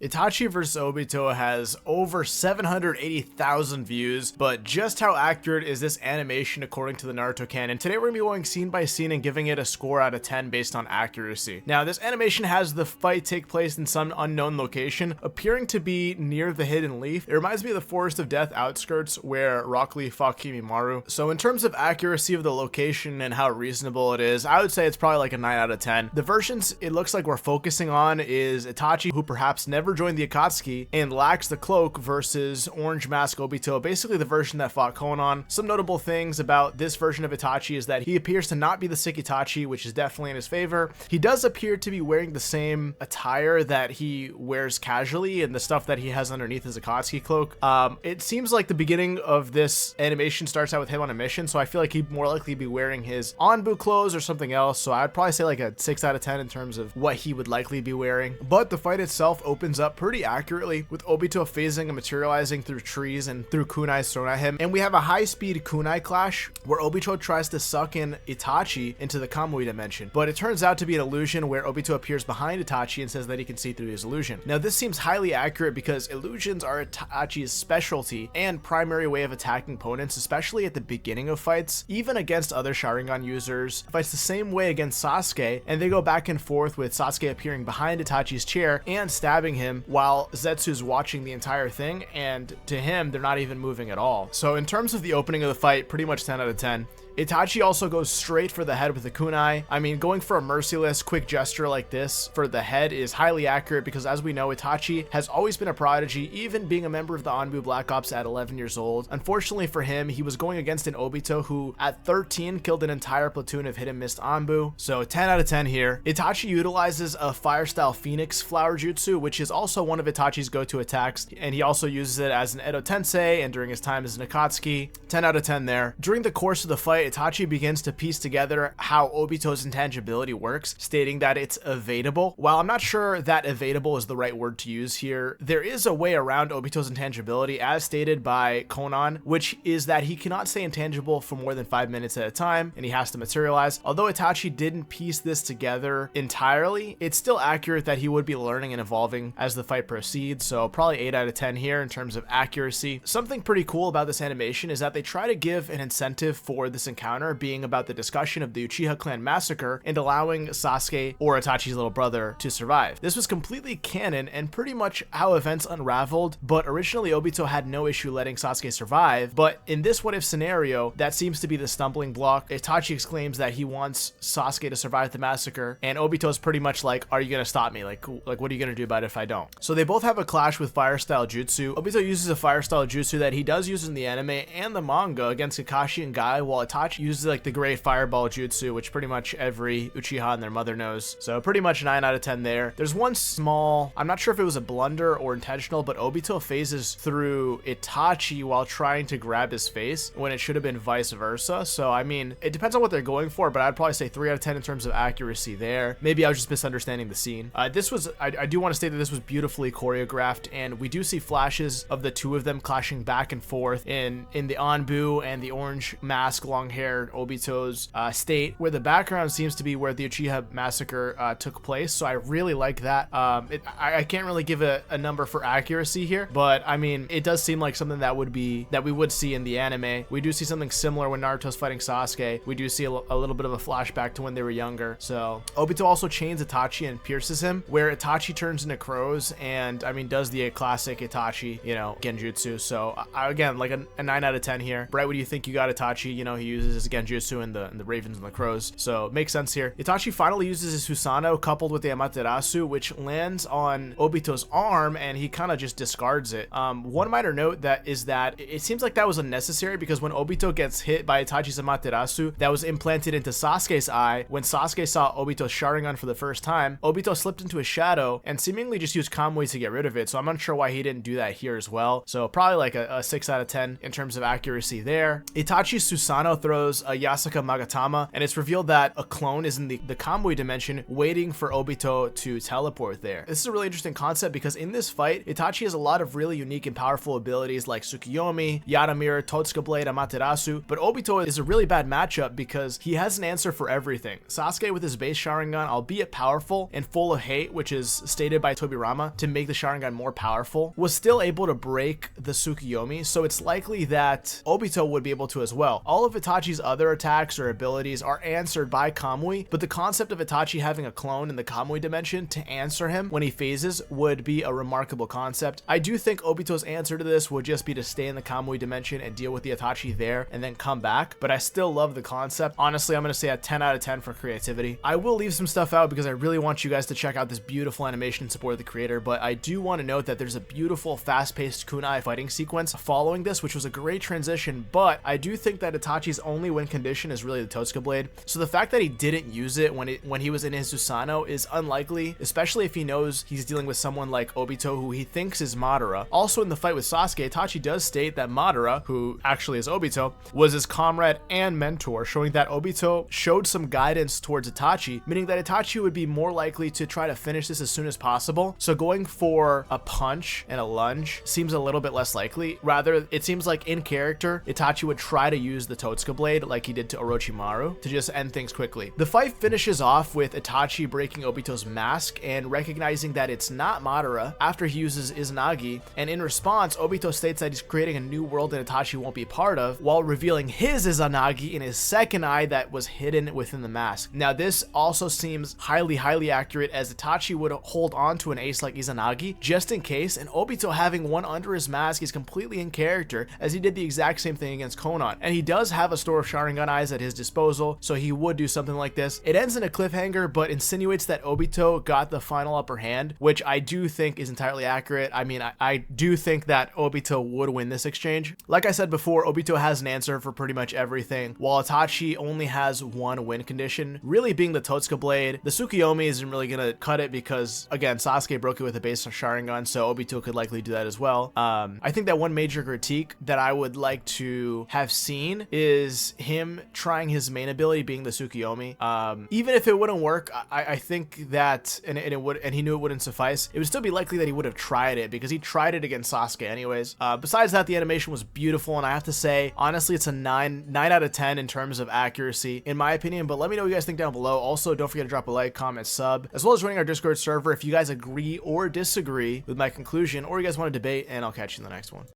Itachi vs Obito has over 780,000 views, but just how accurate is this animation according to the Naruto Canon? Today we're going to be going scene by scene and giving it a score out of 10 based on accuracy. Now, this animation has the fight take place in some unknown location, appearing to be near the Hidden Leaf. It reminds me of the Forest of Death outskirts where Rock Lee fought Kimimaro. So in terms of accuracy of the location and how reasonable it is, I would say it's probably like a 9 out of 10. The versions it looks like we're focusing on is Itachi, who perhaps never joined the Akatsuki and lacks the cloak, versus Orange Mask Obito, basically the version that fought Konan. Some notable things about this version of Itachi is that he appears to not be the sick Itachi, which is definitely in his favor. He does appear to be wearing the same attire that he wears casually and the stuff that he has underneath his Akatsuki cloak. It seems like the beginning of this animation starts out with him on a mission, so I feel like he'd more likely be wearing his Anbu clothes or something else, so I'd probably say like a 6 out of 10 in terms of what he would likely be wearing. But the fight itself opens up pretty accurately, with Obito phasing and materializing through trees and through kunais thrown at him, and we have a high-speed kunai clash where Obito tries to suck in Itachi into the Kamui dimension, but it turns out to be an illusion where Obito appears behind Itachi and says that he can see through his illusion. Now, this seems highly accurate because illusions are Itachi's specialty and primary way of attacking opponents, especially at the beginning of fights. Even against other Sharingan users, fights the same way against Sasuke, and they go back and forth with Sasuke appearing behind Itachi's chair and stabbing him while Zetsu's watching the entire thing, and to him they're not even moving at all. So in terms of the opening of the fight, pretty much 10 out of 10. Itachi also goes straight for the head with the kunai. I mean, going for a merciless quick gesture like this for the head is highly accurate because, as we know, Itachi has always been a prodigy, even being a member of the Anbu Black Ops at 11 years old. Unfortunately for him, he was going against an Obito who at 13 killed an entire platoon of hit and missed Anbu. So 10 out of 10 here. Itachi utilizes a fire style Phoenix flower jutsu, which is also one of Itachi's go-to attacks, and he also uses it as an Edo Tensei and during his time as an Akatsuki. 10 out of 10 there. During the course of the fight, Itachi begins to piece together how Obito's intangibility works, stating that it's evadable. While I'm not sure that evadable is the right word to use here, there is a way around Obito's intangibility as stated by Konan, which is that he cannot stay intangible for more than 5 minutes at a time, and he has to materialize. Although Itachi didn't piece this together entirely, it's still accurate that he would be learning and evolving as the fight proceeds, so probably 8 out of 10 here in terms of accuracy. Something pretty cool about this animation is that they try to give an incentive for this encounter being about the discussion of the Uchiha clan massacre and allowing Sasuke, or Itachi's little brother, to survive. This was completely canon and pretty much how events unraveled, but originally Obito had no issue letting Sasuke survive, but in this what if scenario, that seems to be the stumbling block. Itachi exclaims that he wants Sasuke to survive the massacre, and Obito's pretty much like, are you gonna stop me? Like what are you gonna do about it if I don't? So they both have a clash with fire style jutsu. Obito uses a fire style jutsu that he does use in the anime and the manga against Kakashi and Guy, while Itachi uses like the great fireball jutsu, which pretty much every Uchiha and their mother knows. So pretty much 9 out of 10 there. There's one small, I'm not sure if it was a blunder or intentional, but Obito phases through Itachi while trying to grab his face when it should have been vice versa. So I mean, it depends on what they're going for, but I'd probably say 3 out of 10 in terms of accuracy there. Maybe I was just misunderstanding the scene. I do want to state that this was beautifully choreographed, and we do see flashes of the two of them clashing back and forth in the Anbu and the Orange Mask long hair Obito's state, where the background seems to be where the Uchiha massacre took place. So I really like that. I can't really give a number for accuracy here, but I mean, it does seem like something that we would see in the anime. We do see something similar when Naruto's fighting Sasuke. We do see a little bit of a flashback to when they were younger. So Obito also chains Itachi and pierces him, where Itachi turns into crows and I mean does the classic Itachi, you know, Genjutsu. So again, like a 9 out of 10 here. Bright, what do you think you got Itachi? You know, he uses his Genjutsu and the ravens and the crows, so it makes sense here. Itachi finally uses his Susanoo coupled with the Amaterasu, which lands on Obito's arm and he kind of just discards it. One minor note that is that it seems like that was unnecessary, because when Obito gets hit by Itachi's Amaterasu that was implanted into Sasuke's eye, when Sasuke saw Obito's Sharingan for the first time, Obito slipped into a shadow and seemingly just used Kamui to get rid of it, so I'm unsure why he didn't do that here as well. So probably like a 6 out of 10 in terms of accuracy there. Itachi's Susanoo throws heroes Yasuka Magatama, and it's revealed that a clone is in the Kamui dimension waiting for Obito to teleport there. This is a really interesting concept because in this fight, Itachi has a lot of really unique and powerful abilities like Tsukiyomi, Yaramir, Totsuka Blade, Amaterasu, but Obito is a really bad matchup because he has an answer for everything. Sasuke with his base Sharingan, albeit powerful and full of hate, which is stated by Tobirama to make the Sharingan more powerful, was still able to break the Tsukiyomi, so it's likely that Obito would be able to as well. All of Itachi's other attacks or abilities are answered by Kamui, but the concept of Itachi having a clone in the Kamui dimension to answer him when he phases would be a remarkable concept. I do think Obito's answer to this would just be to stay in the Kamui dimension and deal with the Itachi there and then come back, but I still love the concept. Honestly, I'm going to say a 10 out of 10 for creativity. I will leave some stuff out because I really want you guys to check out this beautiful animation and support the creator, but I do want to note that there's a beautiful fast-paced kunai fighting sequence following this, which was a great transition, but I do think that Itachi's only win condition is really the Totsuka Blade, so the fact that he didn't use it when he was in his Susanoo is unlikely, especially if he knows he's dealing with someone like Obito who he thinks is Madara. Also in the fight with Sasuke, Itachi does state that Madara, who actually is Obito, was his comrade and mentor, showing that Obito showed some guidance towards Itachi, meaning that Itachi would be more likely to try to finish this as soon as possible. So going for a punch and a lunge seems a little bit less likely. Rather, it seems like in character, Itachi would try to use the Totsuka Blade like he did to Orochimaru to just end things quickly. The fight finishes off with Itachi breaking Obito's mask and recognizing that it's not Madara after he uses Izanagi, and in response, Obito states that he's creating a new world that Itachi won't be part of, while revealing his Izanagi in his second eye that was hidden within the mask. Now this also seems highly accurate, as Itachi would hold on to an ace like Izanagi just in case, and Obito having one under his mask is completely in character, as he did the exact same thing against Konan, and he does have a store of Sharingan eyes at his disposal, so he would do something like this. It ends in a cliffhanger, but insinuates that Obito got the final upper hand, which I do think is entirely accurate. I mean, I do think that Obito would win this exchange. Like I said before, Obito has an answer for pretty much everything, while Itachi only has one win condition, really being the Totsuka Blade. The Tsukiyomi isn't really gonna cut it because, again, Sasuke broke it with a base Sharingan, so Obito could likely do that as well. I think that one major critique that I would like to have seen is him trying his main ability being the Tsukiyomi. Even if it wouldn't work, I think that, and he knew it wouldn't suffice, it would still be likely that he would have tried it because he tried it against Sasuke anyways. Besides that, the animation was beautiful, and I have to say, honestly, it's a 9 out of 10 in terms of accuracy, in my opinion, but let me know what you guys think down below. Also, don't forget to drop a like, comment, sub, as well as joining our Discord server if you guys agree or disagree with my conclusion, or you guys want to debate, and I'll catch you in the next one.